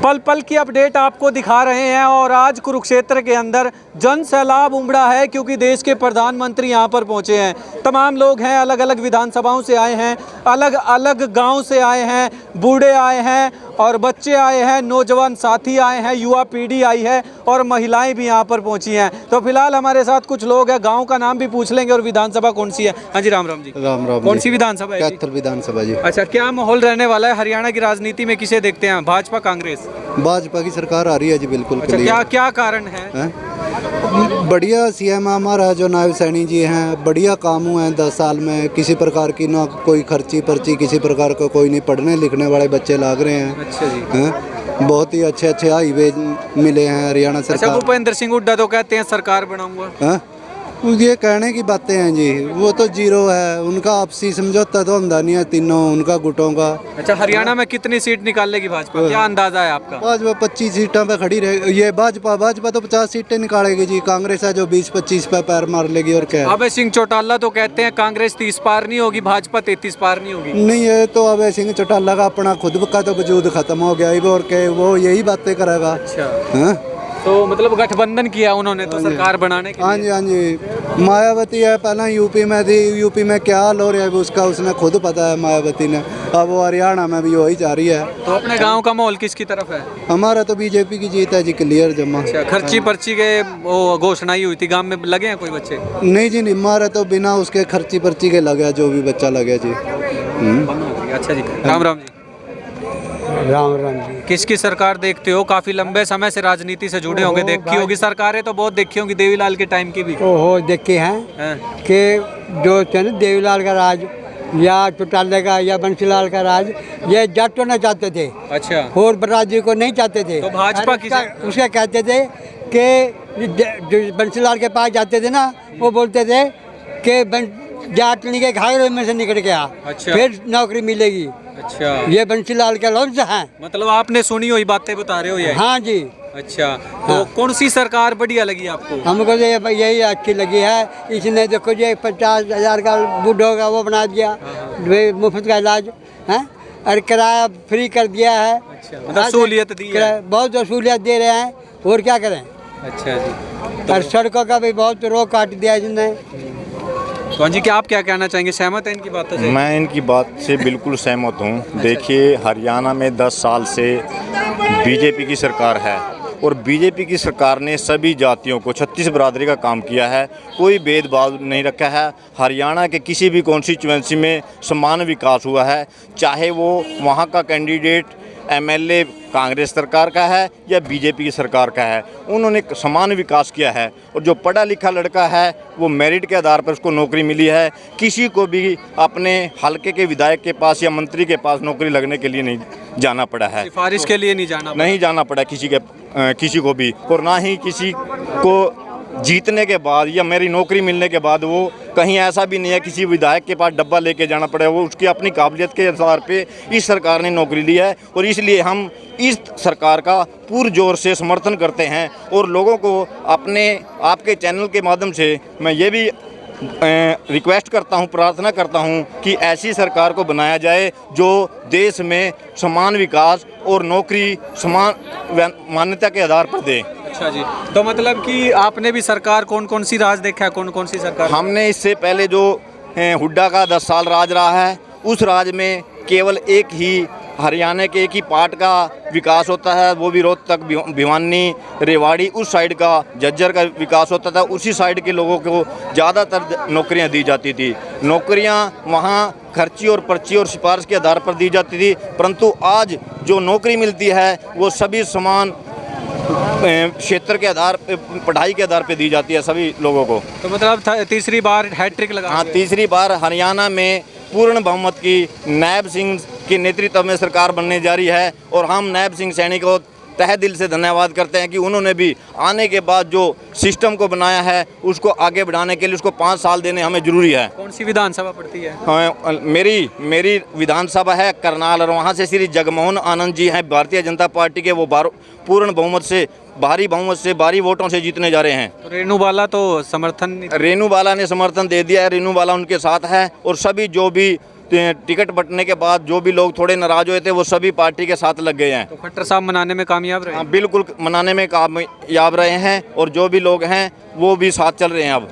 पल पल की अपडेट आपको दिखा रहे हैं और आज कुरुक्षेत्र के अंदर जन सैलाब उमड़ा है क्योंकि देश के प्रधानमंत्री यहाँ पर पहुँचे हैं। तमाम लोग हैं, अलग अलग विधानसभाओं से आए हैं, अलग अलग गांव से आए हैं, बूढ़े आए हैं और बच्चे आए हैं, नौजवान साथी आए हैं, युवा पीढ़ी आई है और महिलाएं भी यहाँ पर पहुँची हैं। तो फिलहाल हमारे साथ कुछ लोग हैं, गाँव का नाम भी पूछ लेंगे और विधानसभा कौन सी है। हाँ जी, राम राम जी। राम राम। कौन सी विधानसभा है? कैथल विधानसभा जी। अच्छा, क्या माहौल रहने वाला है हरियाणा की राजनीति में? किसे देखते हैं, भाजपा कांग्रेस? भाजपा की सरकार आ रही है जी, बिल्कुल। अच्छा, क्या क्या कारण है? बढ़िया सीएम हमारा जो नायब सैनी जी हैं, बढ़िया काम हुए हैं 10 साल में। किसी प्रकार की ना कोई खर्ची पर्ची, किसी प्रकार का कोई नहीं। पढ़ने लिखने वाले बच्चे लाग रहे हैं। अच्छा जी। हैं बहुत ही अच्छे अच्छे हाईवे मिले हैं हरियाणा सरकार। अच्छा, भूपेंद्र सिंह हुड्डा तो कहते हैं सरकार बनाऊंगा। ये कहने की बातें हैं जी, वो तो जीरो है। उनका आपसी समझौता तो होता नहीं है तीनों उनका गुटों का। अच्छा, हरियाणा में कितनी सीट निकाल लेगी भाजपा, क्या अंदाजा है आपका? भाजपा 25 सीटों पे खड़ी रहे। ये भाजपा तो 50 सीटें निकालेगी जी। कांग्रेस है जो 20-25 पे पैर मार लेगी। और क्या? अभय सिंह चौटाला तो कहते हैं कांग्रेस 30 पार नहीं होगी, भाजपा 33 पार नहीं होगी। नहीं, ये तो अभय सिंह चौटाला का अपना खुद का तो वजूद खत्म हो गया। और क्या वो यही बातें करेगा? अच्छा, तो मतलब गठबंधन किया उन्होंने तो सरकार बनाने के लिए। हाँ जी, हाँ जी। मायावती है, पहले यूपी में थी। यूपी में क्या हाल हो रहा है उसका उसने खुद पता है मायावती ने। अब वो हरियाणा में भी वही जा रही है। तो अपने गांव का माहौल किसकी तरफ है? हमारा तो बीजेपी की जीत है जी, क्लियर जमा। अच्छा, खर्ची पर्ची के वो घोषणाएं हुई थी, गांव में लगे हैं कोई बच्चे? नहीं जी, नहीं, हमारा तो बिना उसके खर्ची पर्ची के लगे, जो भी बच्चा लगे जी। अच्छा जी, राम राम जी। राम राम जी। किसकी सरकार देखते हो? काफी लंबे समय से राजनीति से जुड़े होंगे, देखी होगी सरकारें तो बहुत देखी होंगी, देवीलाल के टाइम की भी। ओहो, देखे हैं कि जो थे ना देवीलाल का राज या चौटाले का या बंसीलाल का राज, ये जट होना चाहते थे। अच्छा, और बरादरी को नहीं चाहते थे। तो भाजपा की उसे कहते थे कि जो बंसीलाल के पास जाते थे ना, वो बोलते थे कि जाटनी के घाघरे में से निकल गया। अच्छा, फिर नौकरी मिलेगी। अच्छा, ये बंसीलाल के लफ्ज हैं। मतलब आपने सुनी हुई बातें बता रहे हो ये? हाँ जी। अच्छा, तो कौन सी सरकार बढ़िया लगी आपको? हमको तो यही अच्छी लगी है। इसने देखो जी 50,000 का बूढ़ों का वो बना दिया, मुफ्त का इलाज है, और किराया फ्री कर दिया है। अच्छा, मतलब सहूलियत दी है। बहुत सहूलियत दे रहे हैं, और क्या करें। अच्छा जी। और सड़कों का भी बहुत रोक काट दिया इसने। तो जी, क्या आप क्या कहना चाहेंगे? सहमत है इनकी बातों से? मैं इनकी बात से बिल्कुल सहमत हूँ। देखिए, हरियाणा में 10 साल से बीजेपी की सरकार है और बीजेपी की सरकार ने सभी जातियों को 36 बरादरी का काम किया है। कोई भेदभाव नहीं रखा है। हरियाणा के किसी भी कॉन्स्टिट्यूएंसी में समान विकास हुआ है, चाहे वो वहाँ का कैंडिडेट एमएलए कांग्रेस सरकार का है या बीजेपी की सरकार का है, उन्होंने समान विकास किया है। और जो पढ़ा लिखा लड़का है वो मेरिट के आधार पर उसको नौकरी मिली है। किसी को भी अपने हलके के विधायक के पास या मंत्री के पास नौकरी लगने के लिए नहीं जाना पड़ा है, सिफारिश के लिए नहीं जाना पड़ा किसी को भी। और ना ही किसी को जीतने के बाद या मेरी नौकरी मिलने के बाद वो कहीं ऐसा भी नहीं है किसी विधायक के पास डब्बा लेके जाना पड़े। वो उसकी अपनी काबिलियत के आधार पे इस सरकार ने नौकरी ली है और इसलिए हम इस सरकार का पुरजोर से समर्थन करते हैं। और लोगों को आपके चैनल के माध्यम से मैं ये भी रिक्वेस्ट करता हूँ, प्रार्थना करता हूँ कि ऐसी सरकार को बनाया जाए जो देश में समान विकास और नौकरी समान मान्यता के आधार पर दे। अच्छा जी, तो मतलब कि आपने भी सरकार कौन कौन सी राज देखा है? कौन कौन सी सरकार? हमने इससे पहले जो हुड्डा का 10 साल राज रहा है, उस राज में केवल एक ही हरियाणा के एक ही पार्ट का विकास होता है, वो भी रोहतक, भिवानी, रेवाड़ी, उस साइड का झज्जर का विकास होता था। उसी साइड के लोगों को ज़्यादातर नौकरियां दी जाती थी। नौकरियां वहां खर्ची और पर्ची और सिफारिश के आधार पर दी जाती थी, परंतु आज जो नौकरी मिलती है वो सभी समान क्षेत्र के आधार पे, पढ़ाई के आधार पे दी जाती है सभी लोगों को। तो मतलब तीसरी बार हैट्रिक लगा? हाँ, तीसरी बार हरियाणा में पूर्ण बहुमत की नायब सिंह के नेतृत्व में सरकार बनने जा रही है। और हम नायब सिंह सैनी को तहे दिल से धन्यवाद करते हैं कि उन्होंने भी आने के बाद जो सिस्टम को बनाया है उसको आगे बढ़ाने के लिए उसको 5 साल देने हमें जरूरी है। कौन सी विधानसभा पड़ती है? हाँ, मेरी विधानसभा है करनाल, और वहाँ से श्री जगमोहन आनंद जी हैं भारतीय जनता पार्टी के। वो पूर्ण बहुमत से, भारी वोटों से जीतने जा रहे हैं। तो रेणु बाला तो समर्थन? रेणु बाला ने समर्थन दे दिया है, रेणु बाला उनके साथ है। और सभी जो भी टिकट बंटने के बाद जो भी लोग थोड़े नाराज हुए थे वो सभी पार्टी के साथ लग गए हैं। तो खट्टर साहब मनाने में कामयाब रहे? हाँ, बिल्कुल मनाने में कामयाब रहे हैं और जो भी लोग हैं वो भी साथ चल रहे हैं अब।